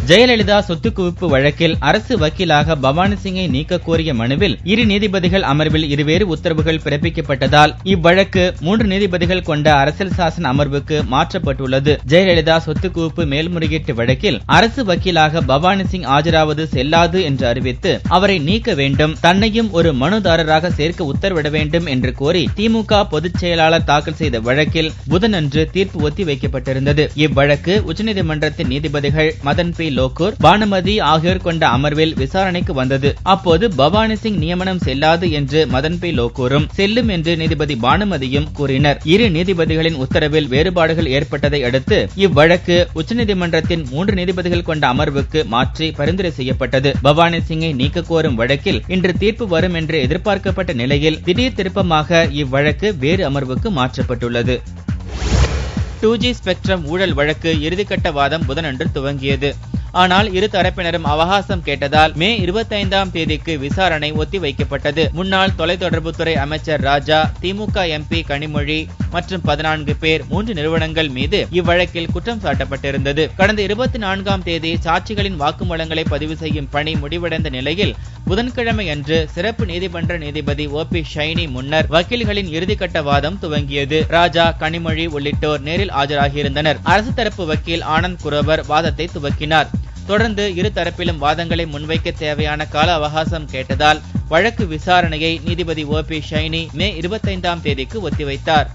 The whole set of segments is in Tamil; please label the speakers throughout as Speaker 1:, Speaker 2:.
Speaker 1: ஜெயலலிதா சொத்து குவிப்பு வழக்கில் அரசு வக்கீலாக பவானி சிங்கை நீக்க கோரிய மனுவில் இரு நீதிபதிகள் அமர்வில் இருவேறு உத்தரவுகள் பிறப்பிக்கப்பட்டதால் இவ்வழக்கு 3 நீதிபதிகள் கொண்ட அரசியல் சாசன அமர்வுக்கு மாற்றப்பட்டுள்ளது. ஜெயலலிதா சொத்து குவிப்பு மேல்முறையீட்டு வழக்கில் அரசு வக்கீலாக பவானி சிங் ஆஜராவது செல்லாது என்று அறிவித்து அவரை நீக்க வேண்டும், தன்னையும் ஒரு மனுதாரராக சேர்க்க உத்தரவிட வேண்டும் என்று கோரி திமுக பொதுச் செயலாளர் தாக்கல் செய்த வழக்கில் புதனன்று தீர்ப்பு ஒத்தி வைக்கப்பட்டிருந்தது. இவ்வழக்கு உச்சநீதிமன்றத்தின் நீதிபதிகள் மதன் பி லோக்கூர், பானுமதி ஆகியோர் கொண்ட அமர்வில் விசாரணைக்கு வந்தது. அப்போது பவானி சிங் நியமனம் செல்லாது என்று மதன் பி லோக்கூரும் செல்லும் என்று நீதிபதி பானுமதியும் கூறினர். இரு நீதிபதிகளின் உத்தரவில் வேறுபாடுகள் ஏற்பட்டதை அடுத்து இவ்வழக்கு உச்சநீதிமன்றத்தின் 3 நீதிபதிகள் கொண்ட அமர்வுக்கு மாற்றி பரிந்துரை செய்யப்பட்டது. பவானி சிங்கை நீக்க கோரும் வழக்கில் இன்று தீர்ப்பு வரும் என்று எதிர்பார்க்கப்பட்ட நிலையில் திடீர் திருப்பமாக இவ்வழக்கு வேறு அமர்வுக்கு மாற்றப்பட்டுள்ளது. 2G ஸ்பெக்ட்ரம் ஊழல் வழக்கு இறுதிக்கட்ட வாதம் புதனன்று துவங்கியது. ஆனால் இரு தரப்பினரும் அவகாசம் கேட்டதால் மே 25ஆம் தேதிக்கு விசாரணை ஒத்தி வைக்கப்பட்டது. முன்னாள் தொலைத்தொடர்புத்துறை அமைச்சர் ராஜா, திமுக MP கனிமொழி மற்றும் 14 பேர் 3 நிறுவனங்கள் மீது இவ்வழக்கில் குற்றம் சாட்டப்பட்டிருந்தது. கடந்த 24ஆம் தேதி சாட்சிகளின் வாக்குமூலங்களை பதிவு செய்யும் பணி முடிவடைந்த நிலையில் புதன்கிழமை அன்று சிறப்பு நீதிமன்ற நீதிபதி OP ஷைனி முன்னர் வக்கீல்களின் இறுதிக்கட்ட வாதம் துவங்கியது. ராஜா, கனிமொழி உள்ளிட்டோர் நேரில் ஆஜராகியிருந்தனர். அரசு தரப்பு வக்கீல் ஆனந்த் குரோவர் வாதத்தை துவக்கினார். தொடர்ந்து இரு தரப்பிலும் வாதங்களை முன்வைக்க தேவையான கால அவகாசம் கேட்டதால் வழக்கு விசாரணையை நீதிபதி OP ஷைனி மே 25ஆம் தேதிக்கு ஒத்திவைத்தார்.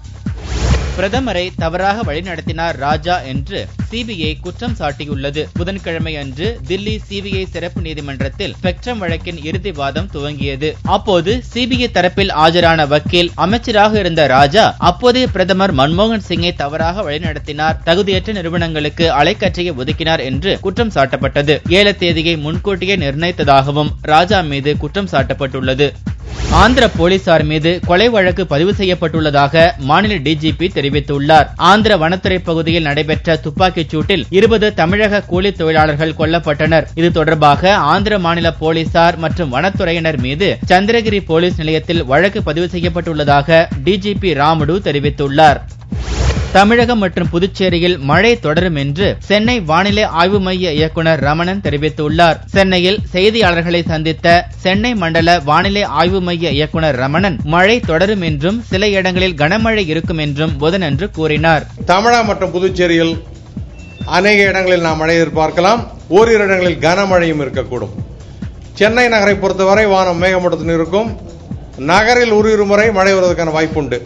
Speaker 1: பிரதமரை தவறாக வழிநடத்தினார் ராஜா என்று CBI குற்றம் சாட்டியுள்ளது. புதன்கிழமை அன்று தில்லி CBI சிறப்பு நீதிமன்றத்தில் ஸ்பெக்ட்ரம் வழக்கின் இறுதி வாதம் துவங்கியது. அப்போது CBI தரப்பில் ஆஜரான வக்கீல், அமைச்சராக இருந்த ராஜா அப்போதைய பிரதமர் மன்மோகன் சிங்கை தவறாக வழிநடத்தினார், தகுதியற்ற நிறுவனங்களுக்கு அலைக்கற்றையை ஒதுக்கினார் என்று குற்றம் சாட்டப்பட்டது. ஏல தேதியை முன்கூட்டியே நிர்ணயித்ததாகவும் ராஜா மீது குற்றம் சாட்டப்பட்டுள்ளது. ஆந்திர போலீசார் மீது கொலை வழக்கு பதிவு செய்யப்பட்டுள்ளதாக மாநில DGP தெரிவித்துள்ளார். ஆந்திர வனத்துறை பகுதியில் நடைபெற்ற துப்பாக்கிச் சூட்டில் 20 தமிழக கூலி தொழிலாளர்கள் கொல்லப்பட்டனர். இது தொடர்பாக ஆந்திர மாநில போலீசார் மற்றும் வனத்துறையினர் மீது சந்திரகிரி போலீஸ் நிலையத்தில் வழக்கு பதிவு செய்யப்பட்டுள்ளதாக DGP ராமுடு தெரிவித்துள்ளார். தமிழகம் மற்றும் புதுச்சேரியில் மழை தொடரும் என்று சென்னை வானிலை ஆய்வு மைய இயக்குநர் ரமணன் தெரிவித்துள்ளார். சென்னையில் செய்தியாளர்களை சந்தித்த சென்னை மண்டல வானிலை ஆய்வு மைய இயக்குநர் ரமணன் மழை தொடரும் என்றும் சில இடங்களில் கனமழை இருக்கும் என்றும் புதனன்று கூறினார்.
Speaker 2: தமிழகம் மற்றும் புதுச்சேரியில் அநேக இடங்களில் நாம் மழை எதிர்பார்க்கலாம், ஓரிரு இடங்களில் கனமழையும் இருக்கக்கூடும். சென்னை நகரை பொறுத்தவரை வானம் மேகமூட்டத்துடன் இருக்கும். நகரில் ஒரு முறை மழை வருவதற்கான வாய்ப்புண்டு.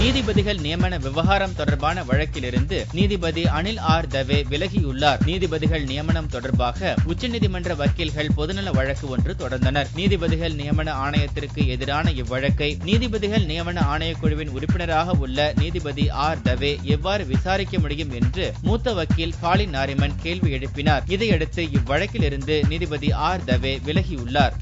Speaker 1: நீதிபதிகள் நியமன விவகாரம் தொடர்பான வழக்கிலிருந்து நீதிபதி அனில் R. தவே விலகியுள்ளார். நீதிபதிகள் நியமனம் தொடர்பாக உச்சநீதிமன்ற வக்கீல்கள் பொதுநல வழக்கு ஒன்று தொடர்ந்தனர். நீதிபதிகள் நியமன ஆணையத்திற்கு எதிரான இவ்வழக்கை நீதிபதிகள் நியமன ஆணையக்குழுவின் உறுப்பினராக உள்ள நீதிபதி R. தவே எவ்வாறு விசாரிக்க முடியும் என்று மூத்த வக்கீல் ஃபாலி நாரிமன் கேள்வி எழுப்பினார். இதையடுத்து இவ்வழக்கில் இருந்து நீதிபதி R. தவே விலகியுள்ளார்.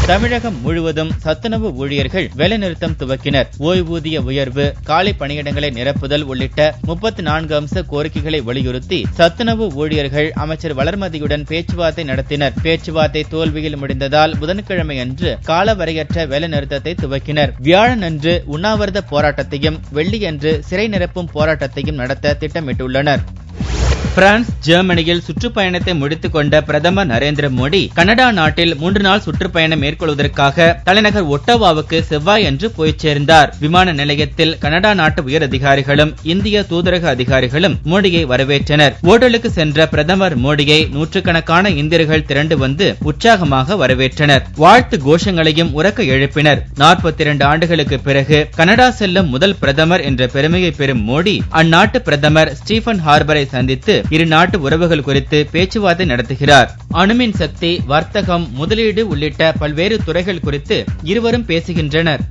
Speaker 1: தமிழகம் முழுவதும் சத்துணவு ஊழியர்கள் வேலைநிறுத்தம் துவக்கினர். ஓய்வூதிய உயர்வு, காலி பணியிடங்களை நிரப்புதல் உள்ளிட்ட 34 அம்ச கோரிக்கைகளை வலியுறுத்தி சத்துணவு ஊழியர்கள் அமைச்சர் வளர்மதியுடன் பேச்சுவார்த்தை நடத்தினர். பேச்சுவார்த்தை தோல்வியில் முடிந்ததால் புதன்கிழமை அன்று காலவரையற்ற வேலைநிறுத்தத்தை துவக்கினர். வியாழனன்று உண்ணாவிரத போராட்டத்தையும் வெள்ளியன்று சிறை நிரப்பும் போராட்டத்தையும் நடத்த திட்டமிட்டுள்ளனர். பிரான்ஸ், ஜெர்மனியில் சுற்றுப்பயணத்தை முடித்துக் கொண்ட பிரதமர் நரேந்திர மோடி கனடா நாட்டில் 3 நாள் சுற்றுப்பயணம் மேற்கொள்வதற்காக தலைநகர் ஒட்டவாவுக்கு செவ்வாய் அன்று போய் சேர்ந்தார். விமான நிலையத்தில் கனடா நாட்டு உயர் அதிகாரிகளும் இந்திய தூதரக அதிகாரிகளும் மோடியை வரவேற்றனர். ஓட்டலுக்கு சென்ற பிரதமர் மோடியை நூற்றுக்கணக்கான இந்தியர்கள் திரண்டு வந்து உற்சாகமாக வரவேற்றனர். வாழ்த்து கோஷங்களையும் உரக்க எழுப்பினர். 42 ஆண்டுகளுக்கு பிறகு கனடா செல்லும் முதல் பிரதமர் என்ற பெருமையை பெறும் மோடி அந்நாட்டு பிரதமர் ஸ்டீபன் ஹார்பரை சந்தித்து இரு நாட்டு உறவுகள் குறித்து பேச்சுவார்த்தை நடத்துகிறார். அணுமின் சக்தி, வர்த்தகம், முதலீடு உள்ளிட்ட பல்வேறு துறைகள் குறித்து இருவரும் பேசுகின்றனர்.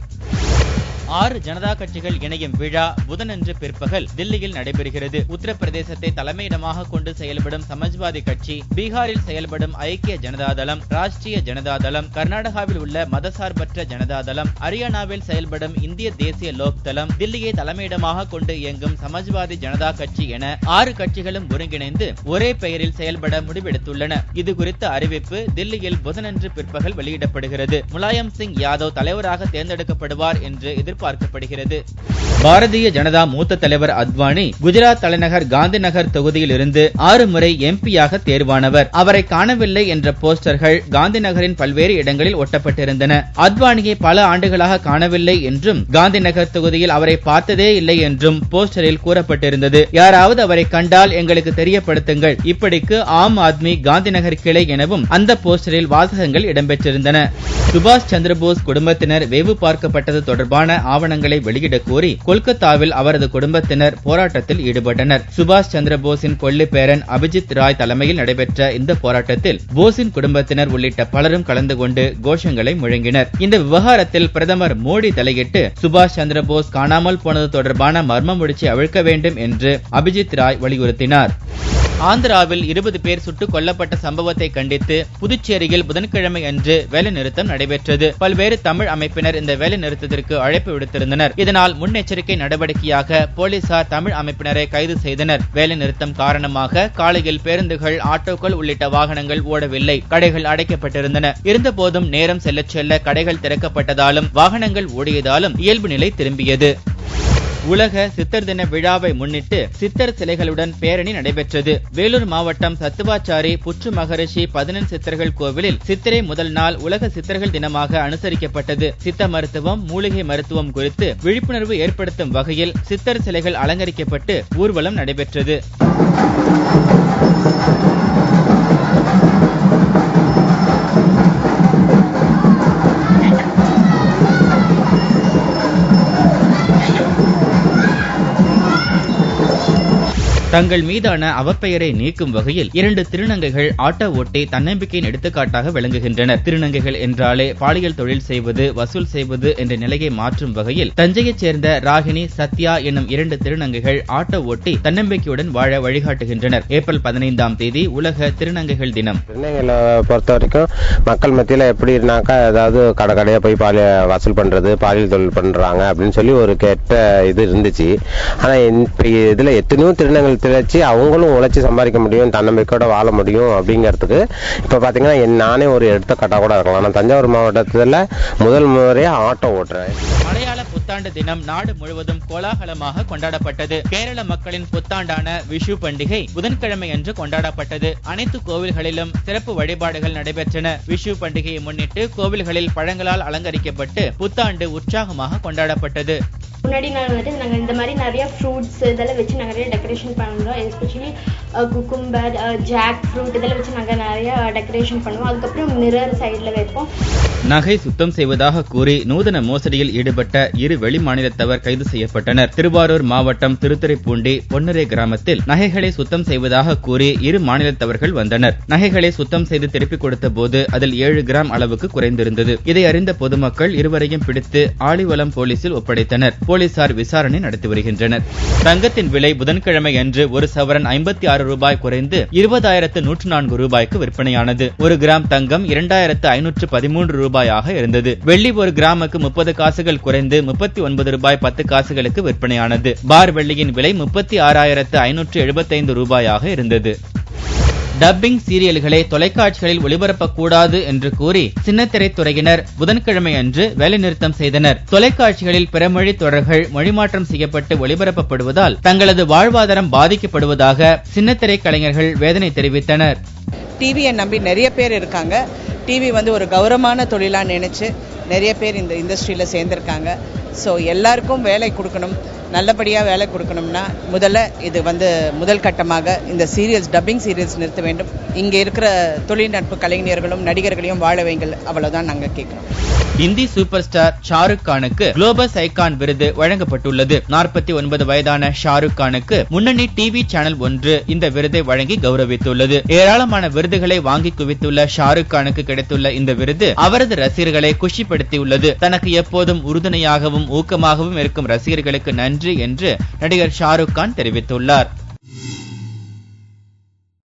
Speaker 1: 6 ஜனதா கட்சிகள் இணையும் விழா புதனன்று பிற்பகல் தில்லியில் நடைபெறுகிறது. உத்தரப்பிரதேசத்தை தலைமையிடமாக கொண்டு செயல்படும் சமாஜ்வாதி கட்சி, பீகாரில் செயல்படும் ஐக்கிய ஜனதாதளம், ராஷ்டிரிய ஜனதாதளம், கர்நாடகாவில் உள்ள மதசார்பற்ற ஜனதாதளம், ஹரியானாவில் செயல்படும் இந்திய தேசிய லோக்தளம், தில்லியை தலைமையிடமாக கொண்டு இயங்கும் சமாஜ்வாதி ஜனதா கட்சி என 6 கட்சிகளும் ஒருங்கிணைந்து ஒரே பெயரில் செயல்பட முடிவெடுத்துள்ளன. இது குறித்த அறிவிப்பு தில்லியில் புதனன்று பிற்பகல் வெளியிடப்படுகிறது. முலாயம் சிங் யாதவ் தலைவராக தேர்ந்தெடுக்கப்படுவார் என்று எதிர்பார்க்கப்படுகிறது. பாரதிய ஜனதா மூத்த தலைவர் அத்வானி குஜராத் தலைநகர் காந்தி நகர் தொகுதியில் இருந்து 6 முறை எம்பியாக தேர்வானவர். அவரை காணவில்லை என்ற போஸ்டர்கள் காந்தி நகரின் பல்வேறு இடங்களில் ஒட்டப்பட்டிருந்தன. அத்வானியை பல ஆண்டுகளாக காணவில்லை என்றும் காந்தி நகர் தொகுதியில் அவரை பார்த்ததே இல்லை என்றும் போஸ்டரில் கூறப்பட்டிருந்தது. யாராவது அவரை கண்டால் எங்களுக்கு தெரியப்படுத்துங்கள், இப்படிக்கு ஆம் ஆத்மி காந்தி நகர் கிளை எனவும் அந்த போஸ்டரில் வாசகங்கள் இடம்பெற்றிருந்தன. சுபாஷ் சந்திரபோஸ் குடும்பத்தினர் வேவு பார்க்கப்பட்டது தொடர்பான ஆவணங்களை வெளியிடக் கோரி கொல்கத்தாவில் அவரது குடும்பத்தினர் போராட்டத்தில் ஈடுபட்டனர். சுபாஷ் சந்திரபோஸின் கொள்ளு பேரன் அபிஜித் ராய் தலைமையில் நடைபெற்ற இந்த போராட்டத்தில் போஸின் குடும்பத்தினர் உள்ளிட்ட பலரும் கலந்து கொண்டு கோஷங்களை முழங்கினர். இந்த விவகாரத்தில் பிரதமர் மோடி தலையிட்டு சுபாஷ் சந்திரபோஸ் காணாமல் போனது தொடர்பான மர்ம முடிச்சை அவிழ்க்க வேண்டும் என்று அபிஜித் ராய் வலியுறுத்தினார். ஆந்திராவில் 20 பேர் சுட்டுக் கொல்லப்பட்ட சம்பவத்தை கண்டித்து புதுச்சேரியில் புதன்கிழமை அன்று வேலை நிறுத்தம் நடைபெற்றது. பல்வேறு தமிழ் அமைப்பினர் இந்த வேலை நிறுத்தத்திற்கு அழைப்பு விடுத்திருந்தனர். இதனால் முன்னெச்சரிக்கை நடவடிக்கையாக போலீசார் தமிழ் அமைப்பினரை கைது செய்தனர். வேலை நிறுத்தம் காரணமாக காலையில் பேருந்துகள், ஆட்டோக்கள் உள்ளிட்ட வாகனங்கள் ஓடவில்லை. கடைகள் அடைக்கப்பட்டிருந்தன. இருந்தபோதும் நேரம் செல்ல செல்ல கடைகள் திறக்கப்பட்டதாலும் வாகனங்கள் ஓடியதாலும் இயல்பு நிலை திரும்பியது. உலக சித்தர் தின விழாவை முன்னிட்டு சித்தர் சிலைகளுடன் பேரணி நடைபெற்றது. வேலூர் மாவட்டம் சத்துவாச்சாரி புற்று மகரிஷி 14 சித்தர்கள் கோவிலில் சித்திரை முதல் நாள் உலக சித்தர்கள் தினமாக அனுசரிக்கப்பட்டது. சித்த மருத்துவம், மூலிகை மருத்துவம் குறித்து விழிப்புணர்வு ஏற்படுத்தும் வகையில் சித்தர் சிலைகள் அலங்கரிக்கப்பட்டு ஊர்வலம் நடைபெற்றது. தங்கள் மீதான அவப்பெயரை நீக்கும் வகையில் 2 திருநங்கைகள் ஆட்டோ ஓட்டி தன்னம்பிக்கையின் எடுத்துக்காட்டாக விளங்குகின்றனர். திருநங்கைகள் என்றாலே பாலியல் தொழில் செய்வது, வசூல் செய்வது என்ற நிலையை மாற்றும் வகையில் தஞ்சையைச் சேர்ந்த ராகினி, சத்யா என்னும் 2 திருநங்கைகள் ஆட்டோ ஓட்டி தன்னம்பிக்கையுடன் வாழ வழிகாட்டுகின்றனர். ஏப்ரல் 15ஆம் தேதி உலக திருநங்கைகள் தினம்.
Speaker 3: திருநங்கைகளை பொறுத்த வரைக்கும் மக்கள் மத்தியில் எப்படி இருந்தாக்கா, ஏதாவது கடையா போய் வசூல் பண்றது, பாலியல் தொழில் பண்றாங்க அப்படின்னு சொல்லி ஒரு கெட்ட இது இருந்துச்சு. ஆனா இதுல எத்தனையோ திருநங்கை திளைச்சி அவங்களும் உழைச்சி சம்பாதிக்க முடியும், தன்னம்பிக்கையோட வாழ முடியும் அப்படிங்கிறதுக்கு இப்ப பாத்தீங்கன்னா நானே ஒரு எடுத்துக்காட்டா கூட இருக்கலாம். நான் தஞ்சாவூர் மாவட்டத்துல முதல் முறையா ஆட்டோ ஓட்டுறேன்.
Speaker 1: மலையாள புத்தாண்டு தினம் நாடு முழுவதும் கோலாகலமாக கொண்டாடப்பட்டது. கேரள மக்களின் புத்தாண்டான விஷு பண்டிகை புதன்கிழமை அன்று கொண்டாடப்பட்டது. அனைத்து கோவில்களிலும் சிறப்பு வழிபாடுகள் நடைபெற்றன. விஷு பண்டிகையை முன்னிட்டு கோவில்களில் பழங்களால் அலங்கரிக்கப்பட்டு புத்தாண்டு உற்சாகமாக கொண்டாடப்பட்டது.
Speaker 4: முன்னாடி நாள் வந்துட்டு நாங்கள் இந்த மாதிரி நிறைய ஃப்ரூட்ஸ் இதெல்லாம் வச்சு நாங்கள் நிறைய டெக்கரேஷன் பண்ணுறோம். எஸ்பெஷலி குக்கும்பர், ஜாக் ஃப்ரூட் இதெல்லாம் வச்சு நாங்கள் நிறைய டெக்கரேஷன் பண்ணுவோம். அதுக்கப்புறம் மிரர் சைடில் வைப்போம்.
Speaker 1: நகை சுத்தம் செய்வதாக கூறி நூதன மோசடியில் ஈடுபட்ட 2 வெளி மாநிலத்தவர் கைது செய்யப்பட்டனர். திருவாரூர் மாவட்டம் திருத்துறைப்பூண்டி பொன்னரை கிராமத்தில் நகைகளை சுத்தம் செய்வதாக கூறி 2 மாநிலத்தவர்கள் வந்தனர். நகைகளை சுத்தம் செய்து திருப்பிக் கொடுத்த போது அதில் 7 கிராம் அளவுக்கு குறைந்திருந்தது. இதை அறிந்த பொதுமக்கள் இருவரையும் பிடித்து ஆலிவலம் போலீசில் ஒப்படைத்தனர். போலீசார் விசாரணை நடத்தி வருகின்றனர். தங்கத்தின் விலை புதன்கிழமை அன்று 1 சவரன் 56 ரூபாய் குறைந்து 20,104 ரூபாய்க்கு விற்பனையானது. 1 கிராம் தங்கம் 2,513 ரூபாயாக இருந்தது. வெள்ளி 1 கிராமுக்கு 30 காசுகள் குறைந்து 39 ரூபாய் 10 காசுகளுக்கு விற்பனையானது. பார் வெள்ளியின் விலை 36,575 ரூபாயாக இருந்தது. டப்பிங் சீரியல்களை தொலைக்காட்சிகளில் ஒளிபரப்பக்கூடாது என்று கூறி சின்னத்திரைத்துறையினர் புதன்கிழமை அன்று வேலைநிறுத்தம் செய்தனர். தொலைக்காட்சிகளில் பிறமொழி தொடர்கள் மொழிமாற்றம் செய்யப்பட்டு ஒளிபரப்பப்படுவதால் தங்களது வாழ்வாதாரம் பாதிக்கப்படுவதாக சின்னத்திரை கலைஞர்கள் வேதனை தெரிவித்தனர்.
Speaker 5: டிவியை நம்பி நிறைய பேர் இருக்காங்க. டிவி ஒரு கௌரவமான தொழிலா நினைச்சு நிறைய பேர் இந்த இண்டஸ்ட்ரியில சேர்ந்திருக்காங்க. ஸோ எல்லாருக்கும் வேலை கொடுக்கணும், நல்லபடியாக வேலை கொடுக்கணும்னா முதல்ல இது முதல் கட்டமாக இந்த சீரியல்ஸ், டப்பிங் சீரியல்ஸ் நிறுத்த வேண்டும். இங்கே இருக்கிற தொழில்நுட்ப கலைஞர்களும் நடிகர்களையும் வாழ வைங்கள், அவ்வளவுதான் நாங்கள் கேட்கிறோம்.
Speaker 1: இந்தி சூப்பர் ஸ்டார் ஷாருக் கானுக்கு குளோபல் ஐகான் விருது வழங்கப்பட்டுள்ளது. 49 வயதான ஷாருக் கானுக்கு முன்னணி டிவி சேனல் ஒன்று இந்த விருதை வழங்கி கௌரவித்துள்ளது. ஏராளமான விருதுகளை வாங்கி குவித்துள்ள ஷாருக் கானுக்கு கிடைத்துள்ள இந்த விருது அவரது ரசிகர்களை குஷிப்படுத்தியுள்ளது. தனக்கு எப்போதும் உறுதுணையாகவும் ஊக்கமாகவும் இருக்கும் ரசிகர்களுக்கு நன்றி என்று நடிகர் ஷாருக் கான் தெரிவித்துள்ளார்.